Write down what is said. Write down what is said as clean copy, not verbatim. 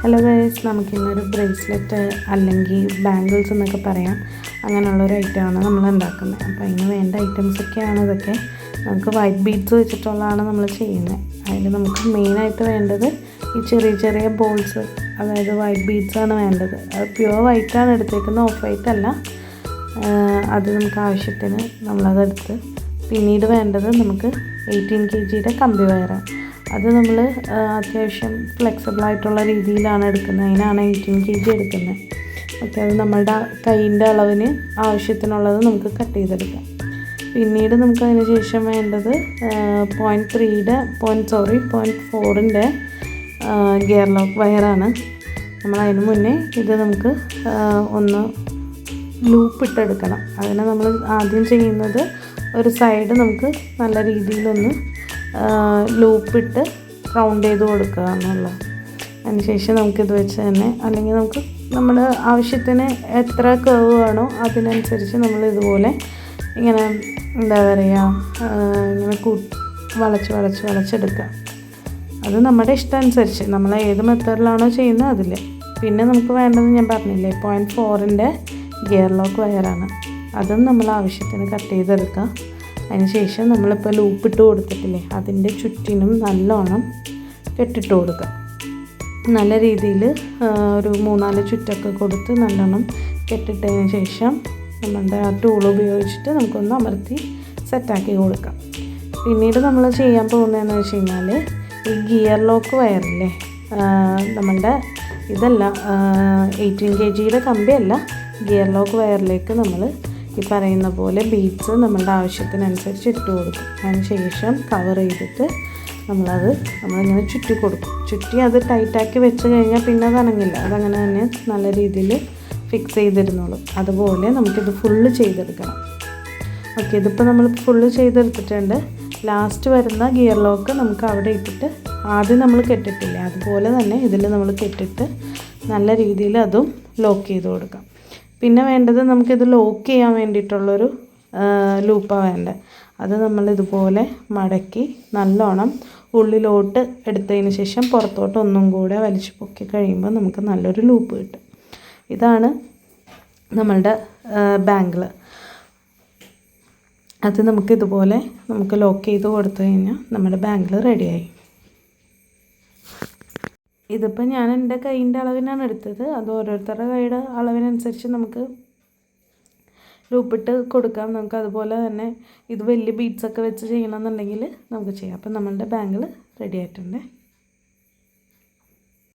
Hello guys, നമുക്കിന്നൊരു bracelet അല്ലെങ്കിൽ bangles എന്നൊക്കെ പറയാം, അങ്ങനെയുള്ളൊരു ഐറ്റമാണ് നമ്മൾ ഉണ്ടാക്കുന്നത്. അപ്പോൾ അതിന് വേണ്ട ഐറ്റംസൊക്കെയാണ് ഇതൊക്കെ. നമുക്ക് വൈറ്റ് ബീഡ്സ് വെച്ചിട്ടുള്ളതാണ് നമ്മൾ ചെയ്യുന്നത്. അതിൽ നമുക്ക് മെയിനായിട്ട് വേണ്ടത് ഈ ചെറിയ ചെറിയ ബോൾസ്, അതായത് വൈറ്റ് ബീഡ്സാണ് വേണ്ടത്. അത് പ്യുവർ വൈറ്റാണ് എടുത്തേക്കുന്നത്, ഓഫ് വൈറ്റ് അല്ല. അത് നമുക്ക് ആവശ്യത്തിന് നമ്മളതെടുത്ത്, പിന്നീട് വേണ്ടത് നമുക്ക് 18 kg കമ്പി വയറാണ്. അത് നമ്മൾ അത്യാവശ്യം ഫ്ലെക്സിബിളായിട്ടുള്ള രീതിയിലാണ് എടുക്കുന്നത്, അതിനാണ് 18 kg എടുക്കുന്നത്. ഓക്കെ, അത് നമ്മളുടെ കൈയിൻ്റെ അളവിന് ആവശ്യത്തിനുള്ളത് നമുക്ക് കട്ട് ചെയ്തെടുക്കാം. പിന്നീട് നമുക്ക് അതിന് ശേഷം വേണ്ടത് 0.4ൻ്റെ ഗിയർ ലോക്ക് വയറാണ്. നമ്മളതിന് മുന്നേ ഇത് നമുക്ക് ഒന്ന് ലൂപ്പ് ഇട്ടെടുക്കണം. അതിന് നമ്മൾ ആദ്യം ചെയ്യുന്നത് ഒരു സൈഡ് നമുക്ക് നല്ല രീതിയിലൊന്ന് ലൂപ്പിട്ട് റൗണ്ട് ചെയ്ത് കൊടുക്കുക എന്നുള്ളത്. അതിനുശേഷം നമുക്കിത് വെച്ച് തന്നെ, അല്ലെങ്കിൽ നമുക്ക് നമ്മുടെ ആവശ്യത്തിന് എത്ര കർവ് വേണോ അതിനനുസരിച്ച് നമ്മൾ ഇതുപോലെ ഇങ്ങനെ എന്താ പറയുക, ഇങ്ങനെ വളച്ചെടുക്കുക. അത് നമ്മുടെ ഇഷ്ടം അനുസരിച്ച് നമ്മൾ ഏത് മെത്തേഡിലാണോ ചെയ്യുന്നത് അതിൽ. പിന്നെ നമുക്ക് വേണ്ടത് ഞാൻ പറഞ്ഞില്ലേ, 0.4ൻ്റെ ഗിയർ ലോക്ക് വയറാണ്. അതും നമ്മൾ ആവശ്യത്തിന് കട്ട് ചെയ്തെടുക്കുക. അതിനുശേഷം നമ്മളിപ്പോൾ ലൂപ്പിട്ട് കൊടുത്തിട്ടില്ലേ, അതിൻ്റെ ചുറ്റിനും നല്ലോണം കെട്ടിട്ട് കൊടുക്കുക. നല്ല രീതിയിൽ ഒരു 3-4 ചുറ്റൊക്കെ കൊടുത്ത് നല്ലോണം കെട്ടിട്ടതിന് ശേഷം നമ്മളുടെ ആ ടൂൾ ഉപയോഗിച്ചിട്ട് നമുക്കൊന്ന് അമർത്തി സെറ്റാക്കി കൊടുക്കാം. പിന്നീട് നമ്മൾ ചെയ്യാൻ പോകുന്നതെന്ന് വെച്ച് കഴിഞ്ഞാൽ, ഈ ഗിയർ ലോക്ക് വയറില്ലേ, നമ്മളുടെ ഇതല്ല 18 kg കമ്പിയല്ല, ഗിയർ ലോക്ക് വയറിലേക്ക് നമ്മൾ ഈ പറയുന്ന പോലെ ബീഡ്സ് നമ്മളുടെ ആവശ്യത്തിനനുസരിച്ച് ഇട്ട് കൊടുക്കും. അതിന് ശേഷം കവർ ചെയ്തിട്ട് നമ്മളിങ്ങനെ ചുറ്റി കൊടുക്കും. ചുറ്റി അത് ടൈറ്റാക്കി വെച്ച് കഴിഞ്ഞാൽ പിന്നെ അത് അനങ്ങില്ല, അതങ്ങനെ തന്നെ നല്ല രീതിയിൽ ഫിക്സ് ചെയ്തിരുന്നോളും. അതുപോലെ നമുക്കിത് ഫുള്ള് ചെയ്തെടുക്കണം. ഓക്കെ, ഇതിപ്പോൾ നമ്മൾ ഫുള്ള് ചെയ്തെടുത്തിട്ടുണ്ട്. ലാസ്റ്റ് വരുന്ന ഗിയർ ലോക്ക് നമുക്ക് അവിടെ ഇട്ടിട്ട്, ആദ്യം നമ്മൾ കെട്ടിട്ടില്ലേ അതുപോലെ തന്നെ ഇതിൽ നമ്മൾ കെട്ടിട്ട് നല്ല രീതിയിൽ അതും ലോക്ക് ചെയ്ത് കൊടുക്കാം. പിന്നെ വേണ്ടത് നമുക്കിത് ലോക്ക് ചെയ്യാൻ വേണ്ടിയിട്ടുള്ളൊരു ലൂപ്പാണ് വേണ്ടത്. അത് നമ്മളിതുപോലെ മടക്കി നല്ലോണം ഉള്ളിലോട്ട് എടുത്തതിന് ശേഷം പുറത്തോട്ട് ഒന്നും കൂടെ വലിച്ചു പൊക്കി കഴിയുമ്പോൾ നമുക്ക് നല്ലൊരു ലൂപ്പ് കിട്ടും. ഇതാണ് നമ്മളുടെ ബാംഗിൾ. അത് നമുക്കിതുപോലെ ലോക്ക് ചെയ്ത് കൊടുത്തു കഴിഞ്ഞാൽ നമ്മുടെ ബാംഗിൾ റെഡിയായി. ഇതിപ്പോൾ ഞാൻ എൻ്റെ കൈയിൻ്റെ അളവിനാണ് എടുത്തത്. അത് ഓരോരുത്തരുടെ കൈയുടെ അളവിനനുസരിച്ച് നമുക്ക് ലൂപ്പിട്ട് കൊടുക്കാം. നമുക്ക് അതുപോലെ തന്നെ ഇത് വലിയ ബീഡ്സൊക്കെ വെച്ച് ചെയ്യണമെന്നുണ്ടെങ്കിൽ നമുക്ക് ചെയ്യാം. അപ്പം നമ്മളുടെ ബാംഗിൾ റെഡി ആയിട്ടുണ്ട്.